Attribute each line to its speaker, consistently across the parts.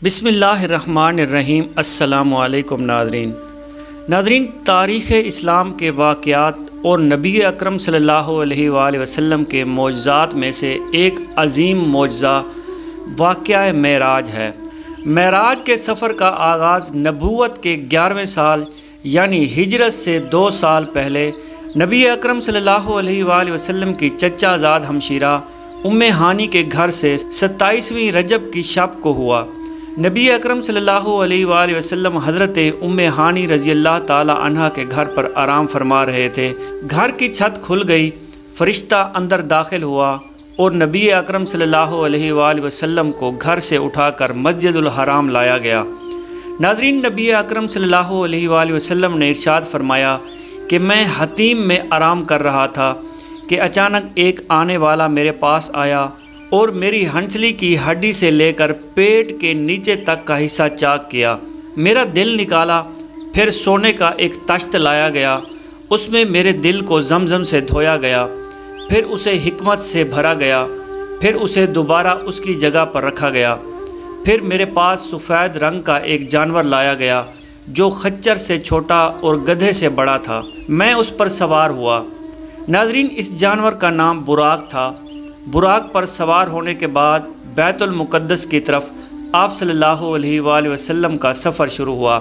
Speaker 1: بسم اللہ الرحمن الرحیم۔ السلام علیکم ناظرین، تاریخ اسلام کے واقعات اور نبی اکرم صلی اللہ علیہ وآلہ وسلم کے معجزات میں سے ایک عظیم معجزہ واقعہ معراج ہے۔ معراج کے سفر کا آغاز نبوت کے 11ویں سال یعنی ہجرت سے 2 سال پہلے نبی اکرم صلی اللہ علیہ وآلہ وسلم کی چچا زاد ہمشیرہ ام ہانی کے گھر سے 27ویں رجب کی شب کو ہوا۔ نبی اکرم صلی اللہ علیہ وآلہ وسلم حضرت ام ہانی رضی اللہ تعالی عنہ کے گھر پر آرام فرما رہے تھے۔ گھر کی چھت کھل گئی، فرشتہ اندر داخل ہوا اور نبی اکرم صلی اللہ علیہ وآلہ وسلم کو گھر سے اٹھا کر مسجد الحرام لایا گیا۔ ناظرین، نبی اکرم صلی اللہ علیہ وآلہ وسلم نے ارشاد فرمایا کہ میں حتیم میں آرام کر رہا تھا کہ اچانک ایک آنے والا میرے پاس آیا اور میری ہنسلی کی ہڈی سے لے کر پیٹ کے نیچے تک کا حصہ چاک کیا۔ میرا دل نکالا، پھر سونے کا ایک تشت لایا گیا، اس میں میرے دل کو زمزم سے دھویا گیا، پھر اسے حکمت سے بھرا گیا، پھر اسے دوبارہ اس کی جگہ پر رکھا گیا۔ پھر میرے پاس سفید رنگ کا ایک جانور لایا گیا جو خچر سے چھوٹا اور گدھے سے بڑا تھا۔ میں اس پر سوار ہوا۔ ناظرین، اس جانور کا نام براق تھا۔ براق پر سوار ہونے کے بعد بیت المقدس کی طرف آپ صلی اللہ علیہ وآلہ وسلم کا سفر شروع ہوا۔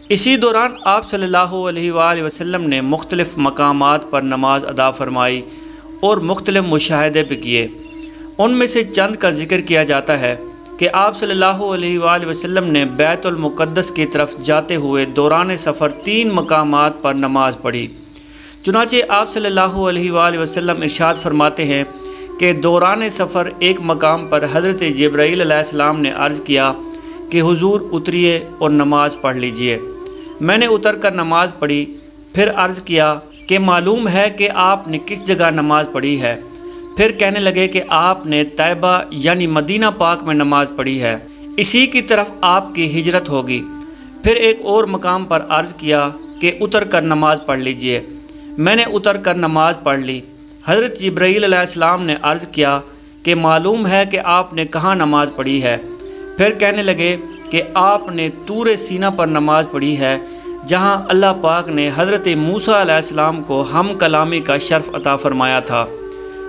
Speaker 1: اسی دوران آپ صلی اللہ علیہ وآلہ وسلم نے مختلف مقامات پر نماز ادا فرمائی اور مختلف مشاہدے بھی کیے۔ ان میں سے چند کا ذکر کیا جاتا ہے کہ آپ صلی اللہ علیہ وآلہ وسلم نے بیت المقدس کی طرف جاتے ہوئے دوران سفر 3 مقامات پر نماز پڑھی۔ چنانچہ آپ صلی اللہ علیہ وآلہ وسلم ارشاد فرماتے ہیں کہ دوران سفر ایک مقام پر حضرت جبرائیل علیہ السلام نے عرض کیا کہ حضور اتریے اور نماز پڑھ لیجئے۔ میں نے اتر کر نماز پڑھی، پھر عرض کیا کہ معلوم ہے کہ آپ نے کس جگہ نماز پڑھی ہے؟ پھر کہنے لگے کہ آپ نے طیبہ یعنی مدینہ پاک میں نماز پڑھی ہے، اسی کی طرف آپ کی ہجرت ہوگی۔ پھر ایک اور مقام پر عرض کیا کہ اتر کر نماز پڑھ لیجئے۔ میں نے اتر کر نماز پڑھ لی۔ حضرت جبرائیل علیہ السلام نے عرض کیا کہ معلوم ہے کہ آپ نے کہاں نماز پڑھی ہے؟ پھر کہنے لگے کہ آپ نے طور سینا پر نماز پڑھی ہے، جہاں اللہ پاک نے حضرت موسیٰ علیہ السلام کو ہم کلامی کا شرف عطا فرمایا تھا۔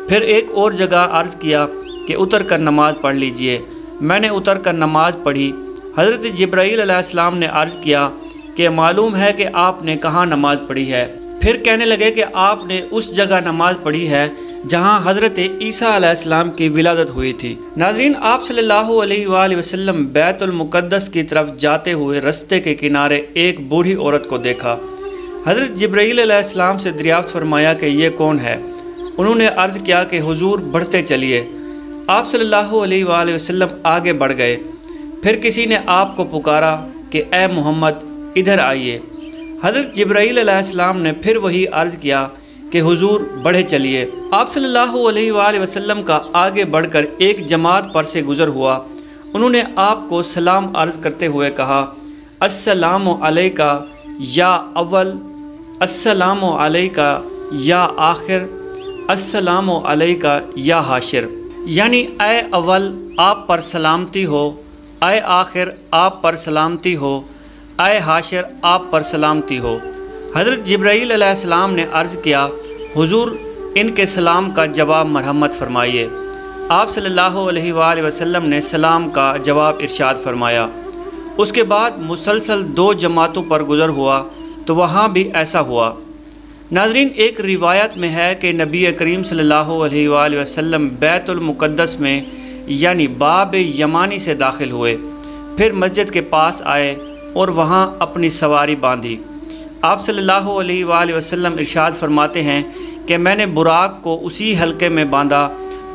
Speaker 1: پھر ایک اور جگہ عرض کیا کہ اتر کر نماز پڑھ لیجئے۔ میں نے اتر کر نماز پڑھی۔ حضرت جبرائیل علیہ السلام نے عرض کیا کہ معلوم ہے کہ آپ نے کہاں نماز پڑھی ہے؟ پھر کہنے لگے کہ آپ نے اس جگہ نماز پڑھی ہے جہاں حضرت عیسیٰ علیہ السلام کی ولادت ہوئی تھی۔ ناظرین، آپ صلی اللہ علیہ وآلہ وسلم بیت المقدس کی طرف جاتے ہوئے رستے کے کنارے ایک بوڑھی عورت کو دیکھا۔ حضرت جبرائیل علیہ السلام سے دریافت فرمایا کہ یہ کون ہے؟ انہوں نے عرض کیا کہ حضور بڑھتے چلیے۔ آپ صلی اللہ علیہ وآلہ وسلم آگے بڑھ گئے۔ پھر کسی نے آپ کو پکارا کہ اے محمد، ادھر آئیے۔ حضرت جبرائیل علیہ السلام نے پھر وہی عرض کیا کہ حضور بڑھے چلیے۔ آپ صلی اللہ علیہ وآلہ وسلم کا آگے بڑھ کر ایک جماعت پر سے گزر ہوا۔ انہوں نے آپ کو سلام عرض کرتے ہوئے کہا، السلام علیکہ یا اول، السلام علیکہ یا آخر، السلام علیکہ یا حاشر، یعنی اے اول آپ پر سلامتی ہو، اے آخر آپ پر سلامتی ہو، اے حاشر آپ پر سلامتی ہو۔ حضرت جبرائیل علیہ السلام نے عرض کیا، حضور ان کے سلام کا جواب مرحمت فرمائیے۔ آپ صلی اللہ علیہ وآلہ وسلم نے سلام کا جواب ارشاد فرمایا۔ اس کے بعد مسلسل 2 جماعتوں پر گزر ہوا تو وہاں بھی ایسا ہوا۔ ناظرین، ایک روایت میں ہے کہ نبی کریم صلی اللہ علیہ وآلہ وسلم بیت المقدس میں یعنی باب یمانی سے داخل ہوئے، پھر مسجد کے پاس آئے اور وہاں اپنی سواری باندھی۔ آپ صلی اللہ علیہ وآلہ وسلم ارشاد فرماتے ہیں کہ میں نے براق کو اسی حلقے میں باندھا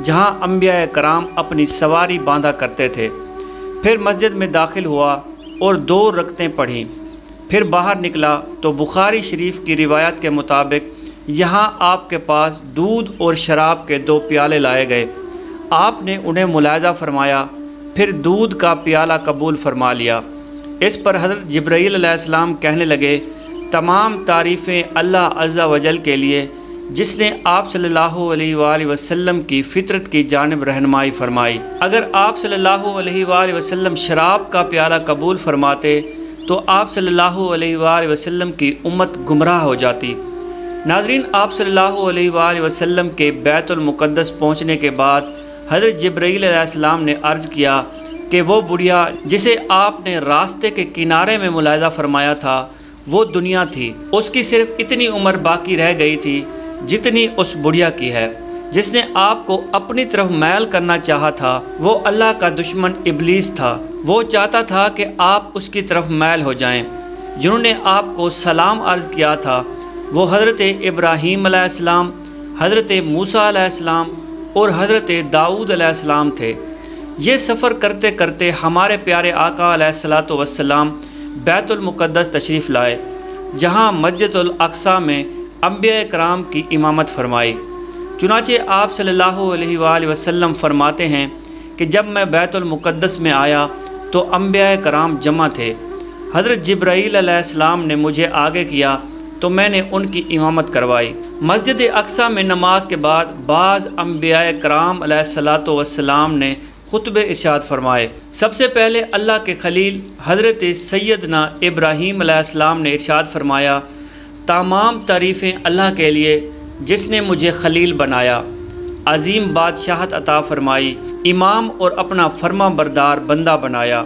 Speaker 1: جہاں انبیاء کرام اپنی سواری باندھا کرتے تھے۔ پھر مسجد میں داخل ہوا اور 2 رکعتیں پڑھیں۔ پھر باہر نکلا تو بخاری شریف کی روایت کے مطابق یہاں آپ کے پاس دودھ اور شراب کے 2 پیالے لائے گئے۔ آپ نے انہیں ملاحظہ فرمایا، پھر دودھ کا پیالہ قبول فرما لیا۔ اس پر حضرت جبرائیل علیہ السلام کہنے لگے، تمام تعریفیں اللہ عز و جل کے لیے جس نے آپ صلی اللہ علیہ وآلہ وسلم کی فطرت کی جانب رہنمائی فرمائی۔ اگر آپ صلی اللہ علیہ وآلہ وسلم شراب کا پیالہ قبول فرماتے تو آپ صلی اللہ علیہ وآلہ وسلم کی امت گمراہ ہو جاتی۔ ناظرین، آپ صلی اللہ علیہ وآلہ وسلم کے بیت المقدس پہنچنے کے بعد حضرت جبرائیل علیہ السلام نے عرض کیا کہ وہ بڑھیا جسے آپ نے راستے کے کنارے میں ملاحظہ فرمایا تھا وہ دنیا تھی، اس کی صرف اتنی عمر باقی رہ گئی تھی جتنی اس بڑھیا کی ہے۔ جس نے آپ کو اپنی طرف میل کرنا چاہا تھا وہ اللہ کا دشمن ابلیس تھا۔ وہ چاہتا تھا کہ آپ اس کی طرف میل ہو جائیں۔ جنہوں نے آپ کو سلام عرض کیا تھا وہ حضرت ابراہیم علیہ السلام، حضرت موسیٰ علیہ السلام اور حضرت داؤد علیہ السلام تھے۔ یہ سفر کرتے کرتے ہمارے پیارے آقا علیہ الصلاۃ والسلام بیت المقدس تشریف لائے، جہاں مسجد الاقصیٰ میں انبیاء کرام کی امامت فرمائی۔ چنانچہ آپ صلی اللہ علیہ وآلہ وسلم فرماتے ہیں کہ جب میں بیت المقدس میں آیا تو انبیاء کرام جمع تھے۔ حضرت جبرائیل علیہ السلام نے مجھے آگے کیا تو میں نے ان کی امامت کروائی۔ مسجد اقصیٰ میں نماز کے بعد بعض انبیاء کرام علیہ الصلاۃ والسلام نے خطبے ارشاد فرمائے۔ سب سے پہلے اللہ کے خلیل حضرت سیدنا ابراہیم علیہ السلام نے ارشاد فرمایا، تمام تعریفیں اللہ کے لیے جس نے مجھے خلیل بنایا، عظیم بادشاہت عطا فرمائی، امام اور اپنا فرما بردار بندہ بنایا،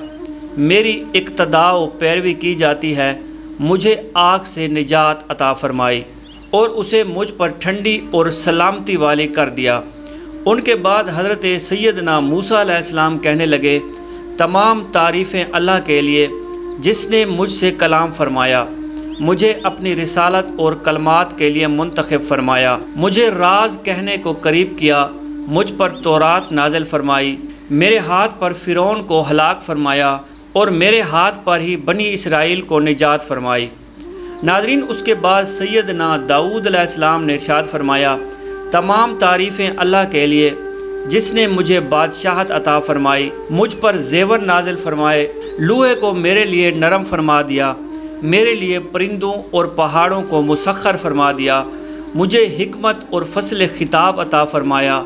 Speaker 1: میری اقتداء و پیروی کی جاتی ہے، مجھے آگ سے نجات عطا فرمائی اور اسے مجھ پر ٹھنڈی اور سلامتی والی کر دیا۔ ان کے بعد حضرت سیدنا موسیٰ علیہ السلام کہنے لگے، تمام تعریفیں اللہ کے لیے جس نے مجھ سے کلام فرمایا، مجھے اپنی رسالت اور کلمات کے لیے منتخب فرمایا، مجھے راز کہنے کو قریب کیا، مجھ پر تورات نازل فرمائی، میرے ہاتھ پر فرعون کو ہلاک فرمایا اور میرے ہاتھ پر ہی بنی اسرائیل کو نجات فرمائی۔ ناظرین، اس کے بعد سیدنا داؤد علیہ السلام نے ارشاد فرمایا، تمام تعریفیں اللہ کے لیے جس نے مجھے بادشاہت عطا فرمائی، مجھ پر زیور نازل فرمائے، لوہے کو میرے لیے نرم فرما دیا، میرے لیے پرندوں اور پہاڑوں کو مسخر فرما دیا، مجھے حکمت اور فصل خطاب عطا فرمایا۔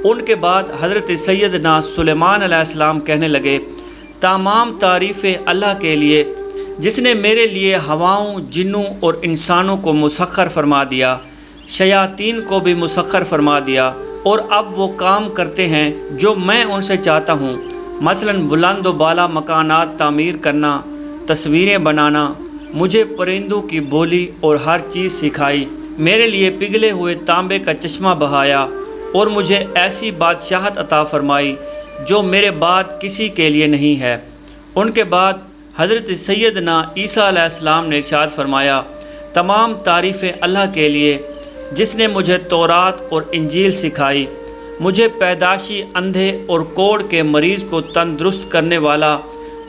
Speaker 1: ان کے بعد حضرت سیدنا سلیمان علیہ السلام کہنے لگے، تمام تعریفیں اللہ کے لیے جس نے میرے لیے ہواؤں، جنوں اور انسانوں کو مسخر فرما دیا، شیاطین کو بھی مسخر فرما دیا، اور اب وہ کام کرتے ہیں جو میں ان سے چاہتا ہوں، مثلا بلند و بالا مکانات تعمیر کرنا، تصویریں بنانا، مجھے پرندوں کی بولی اور ہر چیز سکھائی، میرے لیے پگھلے ہوئے تانبے کا چشمہ بہایا اور مجھے ایسی بادشاہت عطا فرمائی جو میرے بعد کسی کے لیے نہیں ہے۔ ان کے بعد حضرت سیدنا عیسیٰ علیہ السلام نے ارشاد فرمایا، تمام تعریفیں اللہ کے لیے جس نے مجھے تورات اور انجیل سکھائی، مجھے پیدائشی اندھے اور کوڑ کے مریض کو تندرست کرنے والا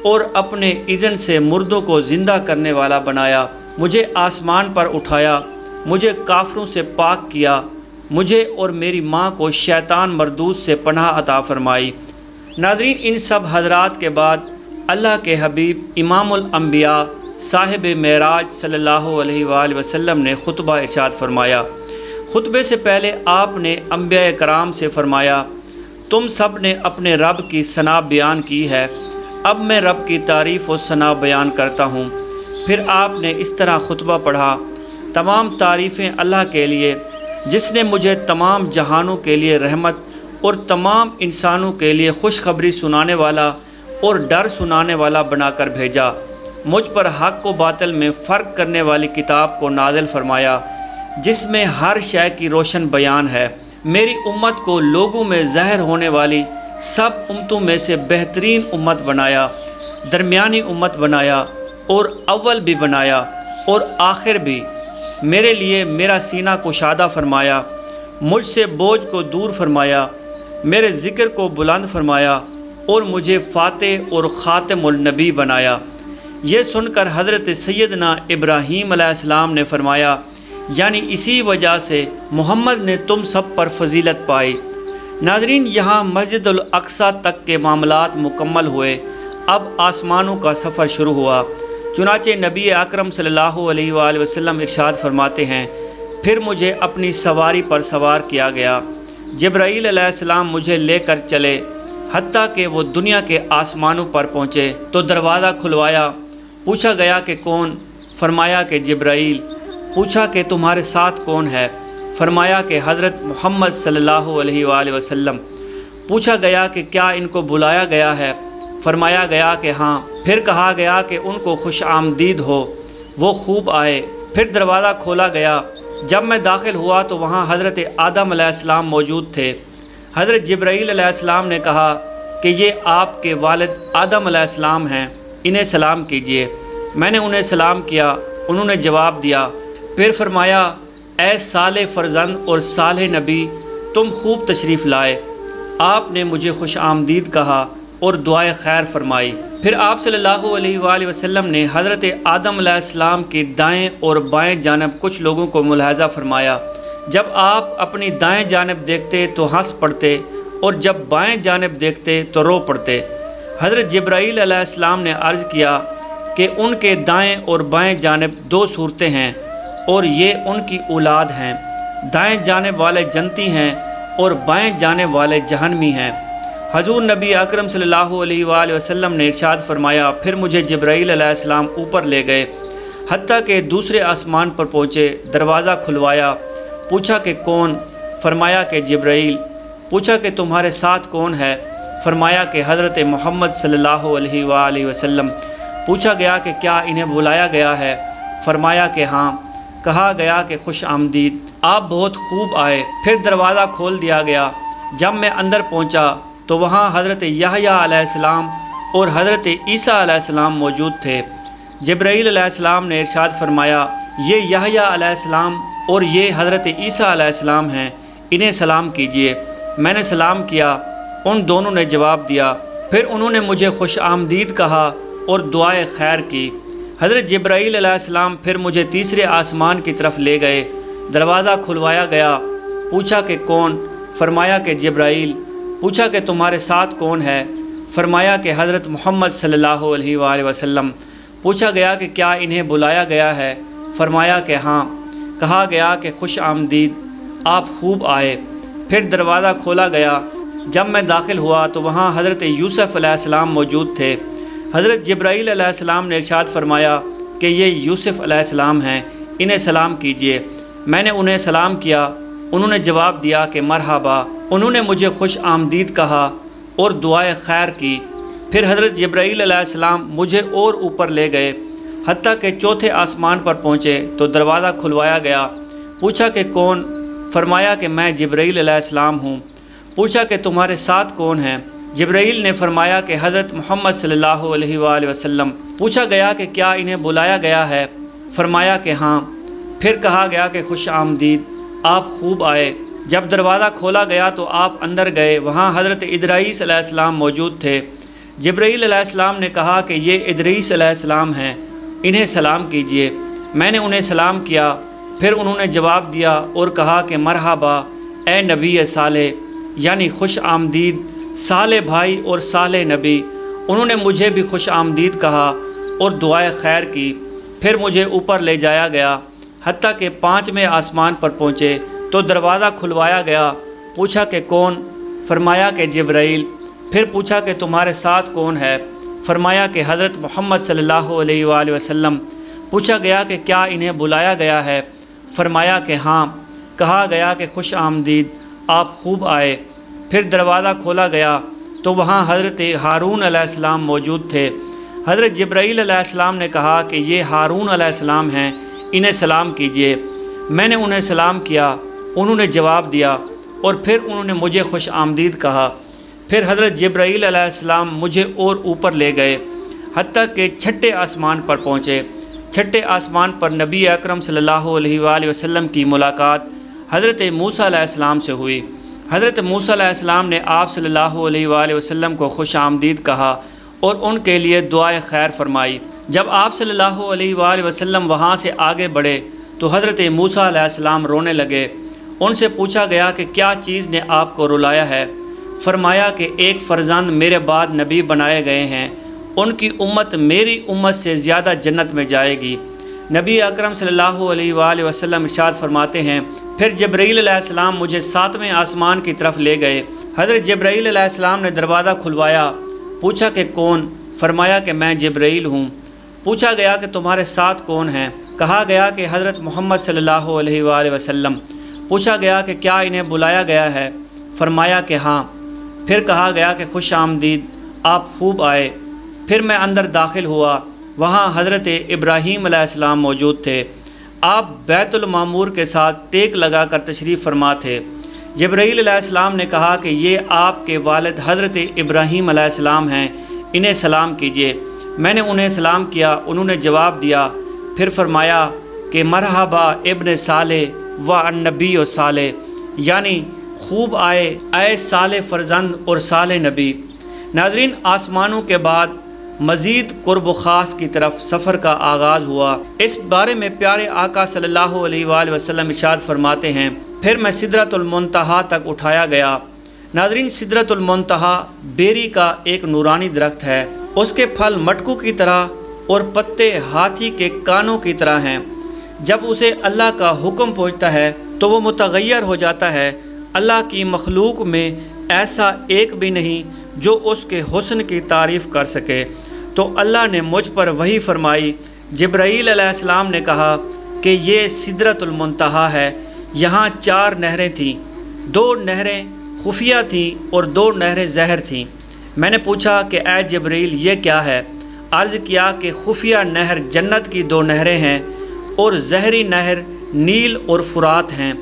Speaker 1: اور اپنے اذن سے مردوں کو زندہ کرنے والا بنایا، مجھے آسمان پر اٹھایا، مجھے کافروں سے پاک کیا، مجھے اور میری ماں کو شیطان مردود سے پناہ عطا فرمائی۔ ناظرین، ان سب حضرات کے بعد اللہ کے حبیب امام الانبیاء صاحب معراج صلی اللہ علیہ وآلہ وسلم نے خطبہ ارشاد فرمایا۔ خطبے سے پہلے آپ نے انبیاء کرام سے فرمایا، تم سب نے اپنے رب کی ثنا بیان کی ہے، اب میں رب کی تعریف و ثنا بیان کرتا ہوں۔ پھر آپ نے اس طرح خطبہ پڑھا، تمام تعریفیں اللہ کے لیے جس نے مجھے تمام جہانوں کے لیے رحمت اور تمام انسانوں کے لیے خوشخبری سنانے والا اور ڈر سنانے والا بنا کر بھیجا، مجھ پر حق و باطل میں فرق کرنے والی کتاب کو نازل فرمایا جس میں ہر شے کی روشن بیان ہے، میری امت کو لوگوں میں ظاہر ہونے والی سب امتوں میں سے بہترین امت بنایا، درمیانی امت بنایا اور اول بھی بنایا اور آخر بھی، میرے لیے میرا سینہ کشادہ فرمایا، مجھ سے بوجھ کو دور فرمایا، میرے ذکر کو بلند فرمایا اور مجھے فاتح اور خاتم النبی بنایا۔ یہ سن کر حضرت سیدنا ابراہیم علیہ السلام نے فرمایا، یعنی اسی وجہ سے محمد نے تم سب پر فضیلت پائی۔ ناظرین، یہاں مسجد الاقصیٰ تک کے معاملات مکمل ہوئے، اب آسمانوں کا سفر شروع ہوا۔ چنانچہ نبی اکرم صلی اللہ علیہ وآلہ وسلم ارشاد فرماتے ہیں، پھر مجھے اپنی سواری پر سوار کیا گیا۔ جبرائیل علیہ السلام مجھے لے کر چلے حتیٰ کہ وہ دنیا کے آسمانوں پر پہنچے تو دروازہ کھلوایا۔ پوچھا گیا کہ کون؟ فرمایا کہ جبرائیل۔ پوچھا کہ تمہارے ساتھ کون ہے؟ فرمایا کہ حضرت محمد صلی اللہ علیہ وآلہ وسلم۔ پوچھا گیا کہ کیا ان کو بلایا گیا ہے؟ فرمایا گیا کہ ہاں۔ پھر کہا گیا کہ ان کو خوش آمدید ہو، وہ خوب آئے۔ پھر دروازہ کھولا گیا۔ جب میں داخل ہوا تو وہاں حضرت آدم علیہ السلام موجود تھے۔ حضرت جبرائیل علیہ السلام نے کہا کہ یہ آپ کے والد آدم علیہ السلام ہیں، انہیں سلام کیجیے۔ میں نے انہیں سلام کیا، انہوں نے جواب دیا۔ پھر فرمایا اے صالح فرزند اور صالح نبی، تم خوب تشریف لائے۔ آپ نے مجھے خوش آمدید کہا اور دعائے خیر فرمائی۔ پھر آپ صلی اللہ علیہ وآلہ وسلم نے حضرت آدم علیہ السلام کی دائیں اور بائیں جانب کچھ لوگوں کو ملاحظہ فرمایا۔ جب آپ اپنی دائیں جانب دیکھتے تو ہنس پڑتے اور جب بائیں جانب دیکھتے تو رو پڑتے۔ حضرت جبرائیل علیہ السلام نے عرض کیا کہ ان کے دائیں اور بائیں جانب دو صورتیں ہیں اور یہ ان کی اولاد ہیں۔ دائیں جانب والے جنتی ہیں اور بائیں جانب والے جہنمی ہیں۔ حضور نبی اکرم صلی اللہ علیہ وآلہ وسلم نے ارشاد فرمایا، پھر مجھے جبرائیل علیہ السلام اوپر لے گئے حتیٰ کہ دوسرے آسمان پر پہنچے۔ دروازہ کھلوایا۔ پوچھا کہ کون؟ فرمایا کہ جبرائیل۔ پوچھا کہ تمہارے ساتھ کون ہے؟ فرمایا کہ حضرت محمد صلی اللہ علیہ وآلہ وسلم۔ پوچھا گیا کہ کیا انہیں بلایا گیا ہے؟ فرمایا کہ ہاں۔ کہا گیا کہ خوش آمدید، آپ بہت خوب آئے۔ پھر دروازہ کھول دیا گیا۔ جب میں اندر پہنچا تو وہاں حضرت یحییٰ علیہ السلام اور حضرت عیسیٰ علیہ السلام موجود تھے۔ جبرائیل علیہ السلام نے ارشاد فرمایا، یہ یحییٰ علیہ السلام اور یہ حضرت عیسیٰ علیہ السلام ہیں، انہیں سلام کیجیے۔ میں نے سلام کیا، ان دونوں نے جواب دیا۔ پھر انہوں نے مجھے خوش آمدید کہا اور دعائے خیر کی۔ حضرت جبرائیل علیہ السلام پھر مجھے تیسرے آسمان کی طرف لے گئے۔ دروازہ کھلوایا گیا۔ پوچھا کہ کون؟ فرمایا کہ جبرائیل۔ پوچھا کہ تمہارے ساتھ کون ہے؟ فرمایا کہ حضرت محمد صلی اللہ علیہ وآلہ وسلم۔ پوچھا گیا کہ کیا انہیں بلایا گیا ہے؟ فرمایا کہ ہاں۔ کہا گیا کہ خوش آمدید، آپ خوب آئے۔ پھر دروازہ کھولا گیا۔ جب میں داخل ہوا تو وہاں حضرت یوسف علیہ السلام موجود تھے۔ حضرت جبرائیل علیہ السلام نے ارشاد فرمایا کہ یہ یوسف علیہ السلام ہیں، انہیں سلام کیجیے۔ میں نے انہیں سلام کیا، انہوں نے جواب دیا کہ مرحبا۔ انہوں نے مجھے خوش آمدید کہا اور دعائے خیر کی۔ پھر حضرت جبرائیل علیہ السلام مجھے اور اوپر لے گئے حتیٰ کہ چوتھے آسمان پر پہنچے تو دروازہ کھلوایا گیا۔ پوچھا کہ کون؟ فرمایا کہ میں جبرائیل علیہ السلام ہوں۔ پوچھا کہ تمہارے ساتھ کون ہیں؟ جبرائیل نے فرمایا کہ حضرت محمد صلی اللہ علیہ وآلہ وسلم۔ پوچھا گیا کہ کیا انہیں بلایا گیا ہے؟ فرمایا کہ ہاں۔ پھر کہا گیا کہ خوش آمدید، آپ خوب آئے۔ جب دروازہ کھولا گیا تو آپ اندر گئے۔ وہاں حضرت ادریس علیہ السلام موجود تھے۔ جبرائیل علیہ السلام نے کہا کہ یہ ادریس علیہ السلام ہیں، انہیں سلام کیجیے۔ میں نے انہیں سلام کیا۔ پھر انہوں نے جواب دیا اور کہا کہ مرحبا اے نبی صالح، یعنی خوش آمدید صالح بھائی اور صالح نبی۔ انہوں نے مجھے بھی خوش آمدید کہا اور دعائے خیر کی۔ پھر مجھے اوپر لے جایا گیا حتیٰ کہ 5ویں آسمان پر پہنچے تو دروازہ کھلوایا گیا۔ پوچھا کہ کون؟ فرمایا کہ جبرائیل۔ پھر پوچھا کہ تمہارے ساتھ کون ہے؟ فرمایا کہ حضرت محمد صلی اللہ علیہ وآلہ وسلم۔ پوچھا گیا کہ کیا انہیں بلایا گیا ہے؟ فرمایا کہ ہاں۔ کہا گیا کہ خوش آمدید، آپ خوب آئے۔ پھر دروازہ کھولا گیا تو وہاں حضرت ہارون علیہ السلام موجود تھے۔ حضرت جبرائیل علیہ السلام نے کہا کہ یہ ہارون علیہ السلام ہیں، انہیں سلام کیجیے۔ میں نے انہیں سلام کیا، انہوں نے جواب دیا اور پھر انہوں نے مجھے خوش آمدید کہا۔ پھر حضرت جبرائیل علیہ السلام مجھے اور اوپر لے گئے حتیٰ کہ 6 آسمان پر پہنچے۔ 6 آسمان پر نبی اکرم صلی اللہ علیہ وآلہ وسلم کی ملاقات حضرت موسیٰ علیہ السلام سے ہوئی۔ حضرت موسیٰ علیہ السلام نے آپ صلی اللہ علیہ وآلہ وسلم کو خوش آمدید کہا اور ان کے لیے دعائے خیر فرمائی۔ جب آپ صلی اللہ علیہ وآلہ وسلم وہاں سے آگے بڑھے تو حضرت موسیٰ علیہ السلام رونے لگے۔ ان سے پوچھا گیا کہ کیا چیز نے آپ کو رلایا ہے؟ فرمایا کہ ایک فرزند میرے بعد نبی بنائے گئے ہیں، ان کی امت میری امت سے زیادہ جنت میں جائے گی، نبی اکرم صلی اللہ علیہ وآلہ وسلم ارشاد فرماتے ہیں پھر جبرائیل علیہ السلام مجھے 7ویں آسمان کی طرف لے گئے۔ حضرت جبرائیل علیہ السلام نے دروازہ کھلوایا، پوچھا کہ کون؟ فرمایا کہ میں جبرائیل ہوں۔ پوچھا گیا کہ تمہارے ساتھ کون ہیں؟ کہا گیا کہ حضرت محمد صلی اللہ علیہ وآلہ وسلم۔ پوچھا گیا کہ کیا انہیں بلایا گیا ہے؟ فرمایا کہ ہاں۔ پھر کہا گیا کہ خوش آمدید، آپ خوب آئے۔ پھر میں اندر داخل ہوا، وہاں حضرت ابراہیم علیہ السلام موجود تھے۔ آپ بیت المعمور کے ساتھ ٹیک لگا کر تشریف فرما تھے۔ جبرائیل علیہ السلام نے کہا کہ یہ آپ کے والد حضرت ابراہیم علیہ السلام ہیں، انہیں سلام کیجیے۔ میں نے انہیں سلام کیا، انہوں نے جواب دیا۔ پھر فرمایا کہ مرحبا ابن صالح و النبی و صالح، یعنی خوب آئے اے صالح فرزند اور صالح نبی۔ ناظرین، آسمانوں کے بعد مزید قرب و خاص کی طرف سفر کا آغاز ہوا۔ اس بارے میں پیارے آقا صلی اللہ علیہ وآلہ وسلم ارشاد فرماتے ہیں پھر میں سدرۃ المنتہا تک اٹھایا گیا۔ ناظرین، سدرۃ المنتہا بیری کا ایک نورانی درخت ہے۔ اس کے پھل مٹکو کی طرح اور پتے ہاتھی کے کانوں کی طرح ہیں۔ جب اسے اللہ کا حکم پہنچتا ہے تو وہ متغیر ہو جاتا ہے۔ اللہ کی مخلوق میں ایسا ایک بھی نہیں جو اس کے حسن کی تعریف کر سکے۔ تو اللہ نے مجھ پر وحی فرمائی۔ جبرائیل علیہ السلام نے کہا کہ یہ سدرۃ المنتہا ہے۔ یہاں 4 نہریں تھیں، 2 نہریں خفیہ تھیں اور 2 نہریں زہر تھیں۔ میں نے پوچھا کہ اے جبرائیل یہ کیا ہے؟ عرض کیا کہ خفیہ نہر جنت کی 2 نہریں ہیں اور زہری نہر نیل اور فرات ہیں۔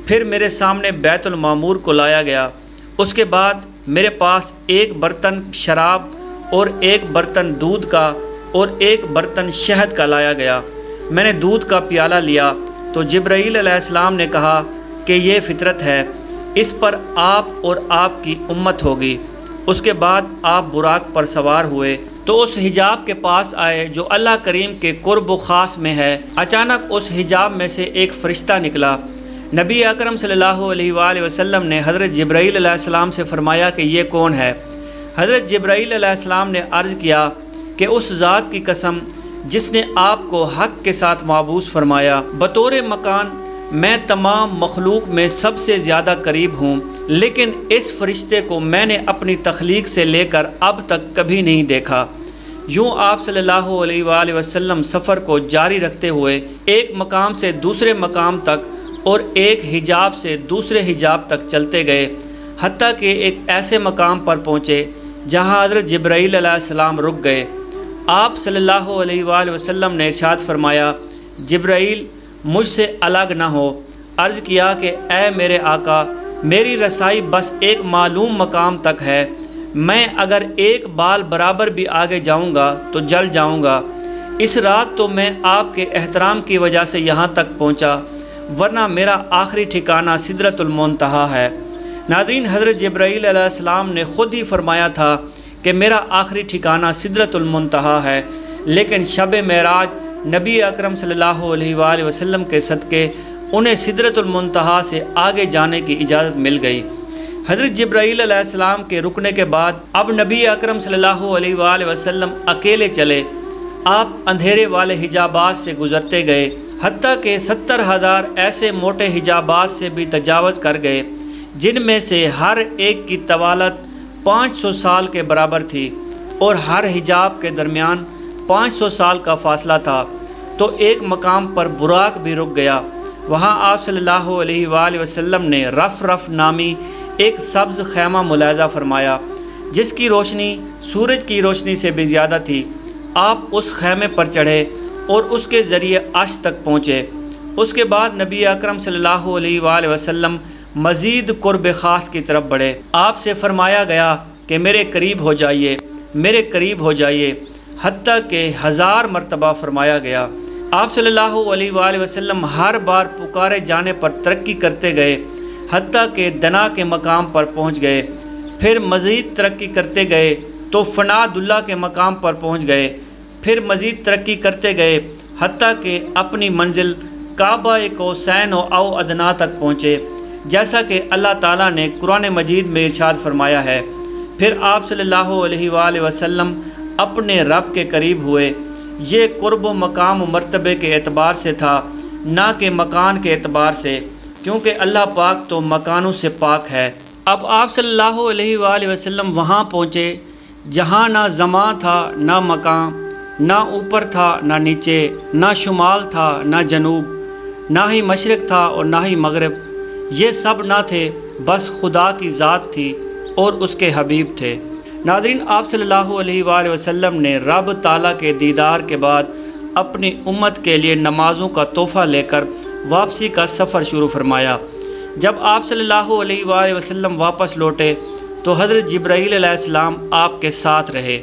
Speaker 1: پھر میرے سامنے بیت المعمور کو لایا گیا۔ اس کے بعد میرے پاس 1 برتن شراب اور 1 برتن دودھ کا اور 1 برتن شہد کا لایا گیا۔ میں نے دودھ کا پیالہ لیا تو جبرائیل علیہ السلام نے کہا کہ یہ فطرت ہے، اس پر آپ اور آپ کی امت ہوگی۔ اس کے بعد آپ براق پر سوار ہوئے تو اس حجاب کے پاس آئے جو اللہ کریم کے قرب و خاص میں ہے۔ اچانک اس حجاب میں سے ایک فرشتہ نکلا۔ نبی اکرم صلی اللہ علیہ وآلہ وسلم نے حضرت جبرائیل علیہ السلام سے فرمایا کہ یہ کون ہے؟ حضرت جبرائیل علیہ السلام نے عرض کیا کہ اس ذات کی قسم جس نے آپ کو حق کے ساتھ معبوس فرمایا، بطور مکان میں تمام مخلوق میں سب سے زیادہ قریب ہوں، لیکن اس فرشتے کو میں نے اپنی تخلیق سے لے کر اب تک کبھی نہیں دیکھا۔ یوں آپ صلی اللہ علیہ وآلہ وسلم سفر کو جاری رکھتے ہوئے ایک مقام سے دوسرے مقام تک اور ایک حجاب سے دوسرے حجاب تک چلتے گئے، حتیٰ کہ ایک ایسے مقام پر پہنچے جہاں حضرت جبرائیل علیہ السلام رک گئے۔ آپ صلی اللہ علیہ وآلہ وسلم نے ارشاد فرمایا، جبرائیل مجھ سے الگ نہ ہو۔ عرض کیا کہ اے میرے آقا، میری رسائی بس ایک معلوم مقام تک ہے، میں اگر 1 بال برابر بھی آگے جاؤں گا تو جل جاؤں گا۔ اس رات تو میں آپ کے احترام کی وجہ سے یہاں تک پہنچا، ورنہ میرا آخری ٹھکانہ سدرۃ المنتہا ہے۔ ناظرین، حضرت جبرائیل علیہ السلام نے خود ہی فرمایا تھا کہ میرا آخری ٹھکانہ سدرۃ المنتہا ہے، لیکن شب معراج نبی اکرم صلی اللہ علیہ وآلہ وسلم کے صدقے انہیں سدرۃ المنتہا سے آگے جانے کی اجازت مل گئی۔ حضرت جبرائیل علیہ السلام کے رکنے کے بعد اب نبی اکرم صلی اللہ علیہ وآلہ وسلم اکیلے چلے۔ آپ اندھیرے والے حجابات سے گزرتے گئے، حتیٰ کہ 70,000 ایسے موٹے حجابات سے بھی تجاوز کر گئے جن میں سے ہر ایک کی طوالت 500 سال کے برابر تھی اور ہر حجاب کے درمیان 500 سال کا فاصلہ تھا۔ تو ایک مقام پر براق بھی رک گیا۔ وہاں آپ صلی اللہ علیہ وآلہ وسلم نے رف رف نامی ایک سبز خیمہ ملاحظہ فرمایا جس کی روشنی سورج کی روشنی سے بھی زیادہ تھی۔ آپ اس خیمے پر چڑھے اور اس کے ذریعے عرش تک پہنچے۔ اس کے بعد نبی اکرم صلی اللہ علیہ وآلہ وسلم مزید قرب خاص کی طرف بڑھے۔ آپ سے فرمایا گیا کہ میرے قریب ہو جائیے، میرے قریب ہو جائیے، حتیٰ کہ 1000 مرتبہ فرمایا گیا۔ آپ صلی اللہ علیہ وآلہ وسلم ہر بار پکارے جانے پر ترقی کرتے گئے، حتیٰ کہ دنا کے مقام پر پہنچ گئے۔ پھر مزید ترقی کرتے گئے تو فناد اللہ کے مقام پر پہنچ گئے۔ پھر مزید ترقی کرتے گئے حتیٰ کہ اپنی منزل کعبہ قوسین و او ادنا تک پہنچے، جیسا کہ اللہ تعالیٰ نے قرآن مجید میں ارشاد فرمایا ہے۔ پھر آپ صلی اللہ علیہ وآلہ وسلم اپنے رب کے قریب ہوئے، یہ قرب و مقام و مرتبے کے اعتبار سے تھا، نہ کہ مکان کے اعتبار سے، کیونکہ اللہ پاک تو مکانوں سے پاک ہے۔ اب آپ صلی اللہ علیہ وآلہ وسلم وہاں پہنچے جہاں نہ زمان تھا نہ مکان، نہ اوپر تھا نہ نیچے، نہ شمال تھا نہ جنوب، نہ ہی مشرق تھا اور نہ ہی مغرب، یہ سب نہ تھے، بس خدا کی ذات تھی اور اس کے حبیب تھے۔ ناظرین، آپ صلی اللہ علیہ وآلہ وسلم نے رب تعالیٰ کے دیدار کے بعد اپنی امت کے لیے نمازوں کا تحفہ لے کر واپسی کا سفر شروع فرمایا۔ جب آپ صلی اللہ علیہ وآلہ وسلم واپس لوٹے تو حضرت جبرائیل علیہ السلام آپ کے ساتھ رہے۔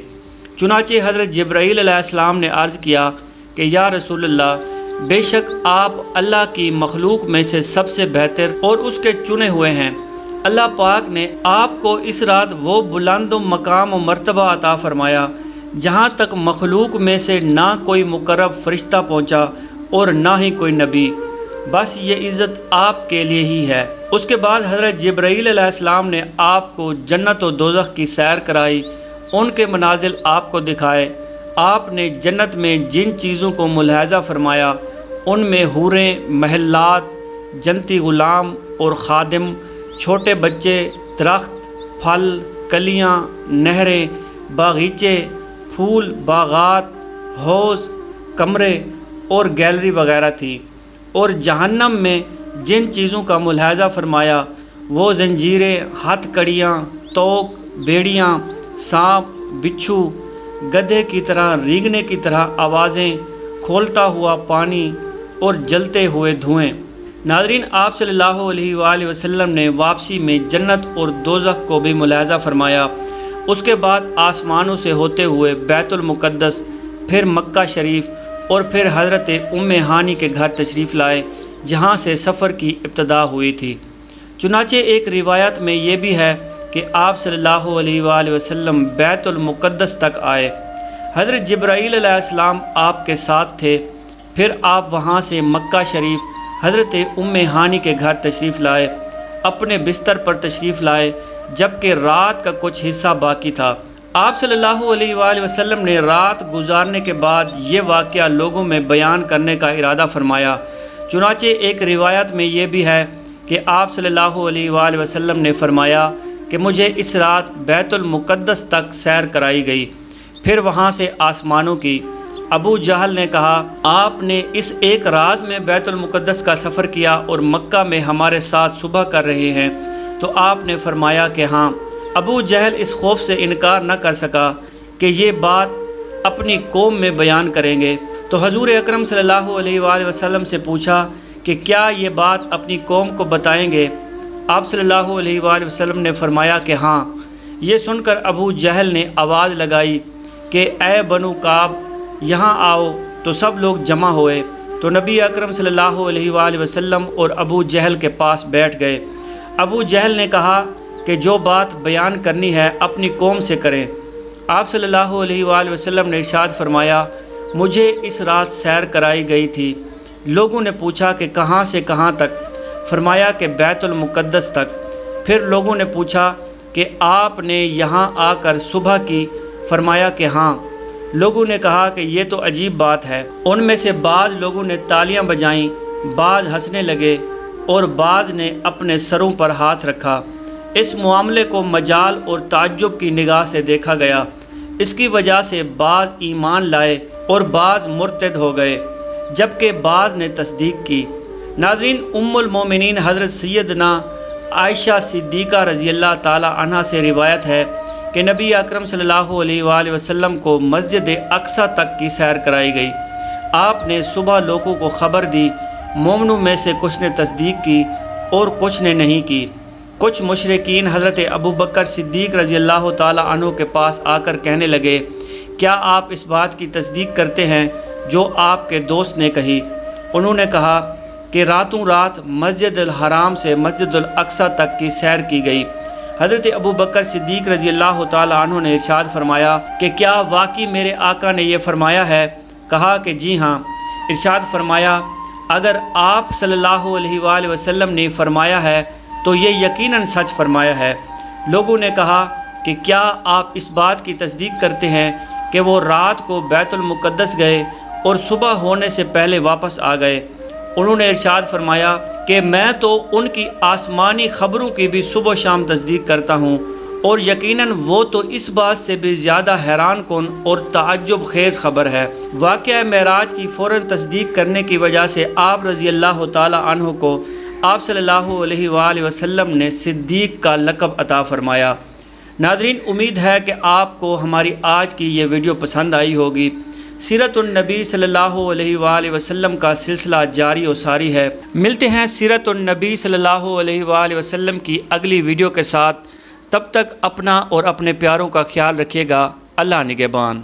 Speaker 1: چنانچہ حضرت جبرائیل علیہ السلام نے عرض کیا کہ یا رسول اللہ، بے شک آپ اللہ کی مخلوق میں سے سب سے بہتر اور اس کے چنے ہوئے ہیں۔ اللہ پاک نے آپ کو اس رات وہ بلند و مقام و مرتبہ عطا فرمایا جہاں تک مخلوق میں سے نہ کوئی مقرب فرشتہ پہنچا اور نہ ہی کوئی نبی، بس یہ عزت آپ کے لیے ہی ہے۔ اس کے بعد حضرت جبرائیل علیہ السلام نے آپ کو جنت و دوزخ کی سیر کرائی، ان کے منازل آپ کو دکھائے۔ آپ نے جنت میں جن چیزوں کو ملاحظہ فرمایا ان میں حوریں، محلات، جنتی غلام اور خادم، چھوٹے بچے، درخت، پھل، کلیاں، نہریں، باغیچے، پھول، باغات، حوض، کمرے اور گیلری وغیرہ تھی۔ اور جہنم میں جن چیزوں کا ملاحظہ فرمایا وہ زنجیریں، ہتھ کڑیاں، توق، بیڑیاں، سانپ، بچھو، گدھے کی طرح رینگنے کی طرح آوازیں، کھولتا ہوا پانی اور جلتے ہوئے دھوئیں۔ ناظرین، آپ صلی اللہ علیہ وآلہ وسلم نے واپسی میں جنت اور دوزخ کو بھی ملاحظہ فرمایا۔ اس کے بعد آسمانوں سے ہوتے ہوئے بیت المقدس، پھر مکہ شریف اور پھر حضرت ام ہانی کے گھر تشریف لائے جہاں سے سفر کی ابتدا ہوئی تھی۔ چنانچہ ایک روایت میں یہ بھی ہے کہ آپ صلی اللہ علیہ وآلہ وسلم بیت المقدس تک آئے۔ حضرت جبرائیل علیہ السلام آپ کے ساتھ تھے۔ پھر آپ وہاں سے مکہ شریف حضرت ام ہانی کے گھر تشریف لائے، اپنے بستر پر تشریف لائے جبکہ رات کا کچھ حصہ باقی تھا۔ آپ صلی اللہ علیہ وآلہ وسلم نے رات گزارنے کے بعد یہ واقعہ لوگوں میں بیان کرنے کا ارادہ فرمایا۔ چنانچہ ایک روایت میں یہ بھی ہے کہ آپ صلی اللہ علیہ وآلہ وسلم نے فرمایا کہ مجھے اس رات بیت المقدس تک سیر کرائی گئی، پھر وہاں سے آسمانوں کی۔ ابو جہل نے کہا، آپ نے اس ایک رات میں بیت المقدس کا سفر کیا اور مکہ میں ہمارے ساتھ صبح کر رہے ہیں؟ تو آپ نے فرمایا کہ ہاں۔ ابو جہل اس خوف سے انکار نہ کر سکا کہ یہ بات اپنی قوم میں بیان کریں گے، تو حضور اکرم صلی اللہ علیہ وآلہ وسلم سے پوچھا کہ کیا یہ بات اپنی قوم کو بتائیں گے؟ آپ صلی اللہ علیہ وآلہ وسلم نے فرمایا کہ ہاں۔ یہ سن کر ابو جہل نے آواز لگائی کہ اے بنو کعب، یہاں آؤ، تو سب لوگ جمع ہوئے، تو نبی اکرم صلی اللہ علیہ وآلہ وسلم اور ابو جہل کے پاس بیٹھ گئے۔ ابو جہل نے کہا کہ جو بات بیان کرنی ہے اپنی قوم سے کریں۔ آپ صلی اللہ علیہ وآلہ وسلم نے ارشاد فرمایا، مجھے اس رات سیر کرائی گئی تھی۔ لوگوں نے پوچھا کہ کہاں سے کہاں تک؟ فرمایا کہ بیت المقدس تک۔ پھر لوگوں نے پوچھا کہ آپ نے یہاں آ کر صبح کی؟ فرمایا کہ ہاں۔ لوگوں نے کہا کہ یہ تو عجیب بات ہے۔ ان میں سے بعض لوگوں نے تالیاں بجائیں، بعض ہنسنے لگے اور بعض نے اپنے سروں پر ہاتھ رکھا۔ اس معاملے کو مجال اور تعجب کی نگاہ سے دیکھا گیا۔ اس کی وجہ سے بعض ایمان لائے اور بعض مرتد ہو گئے، جبکہ بعض نے تصدیق کی۔ ناظرین، ام المومنین حضرت سیدنا عائشہ صدیقہ رضی اللہ تعالی عنہ سے روایت ہے کہ نبی اکرم صلی اللہ علیہ وآلہ وسلم کو مسجد اقصیٰ تک کی سیر کرائی گئی۔ آپ نے صبح لوگوں کو خبر دی، مومنوں میں سے کچھ نے تصدیق کی اور کچھ نے نہیں کی۔ کچھ مشرکین حضرت ابو بکر صدیق رضی اللہ تعالی عنہ کے پاس آ کر کہنے لگے، کیا آپ اس بات کی تصدیق کرتے ہیں جو آپ کے دوست نے کہی؟ انہوں نے کہا کہ راتوں رات مسجد الحرام سے مسجد الاقصیٰ تک کی سیر کی گئی۔ حضرت ابو بکر صدیق رضی اللہ تعالی عنہ نے ارشاد فرمایا کہ کیا واقعی میرے آقا نے یہ فرمایا ہے؟ کہا کہ جی ہاں۔ ارشاد فرمایا، اگر آپ صلی اللہ علیہ وآلہ وسلم نے فرمایا ہے تو یہ یقیناً سچ فرمایا ہے۔ لوگوں نے کہا کہ کیا آپ اس بات کی تصدیق کرتے ہیں کہ وہ رات کو بیت المقدس گئے اور صبح ہونے سے پہلے واپس آ گئے۔ انہوں نے ارشاد فرمایا کہ میں تو ان کی آسمانی خبروں کی بھی صبح و شام تصدیق کرتا ہوں، اور یقیناً وہ تو اس بات سے بھی زیادہ حیران کن اور تعجب خیز خبر ہے۔ واقعہ معراج کی فوراً تصدیق کرنے کی وجہ سے آپ رضی اللہ تعالیٰ عنہ کو آپ صلی اللہ علیہ وآلہ وسلم نے صدیق کا لقب عطا فرمایا۔ ناظرین، امید ہے کہ آپ کو ہماری آج کی یہ ویڈیو پسند آئی ہوگی۔ سیرت النبی صلی اللہ علیہ وآلہ وسلم کا سلسلہ جاری و ساری ہے۔ ملتے ہیں سیرت النبی صلی اللہ علیہ وآلہ وسلم کی اگلی ویڈیو کے ساتھ۔ تب تک اپنا اور اپنے پیاروں کا خیال رکھیے گا۔ اللہ نگہبان۔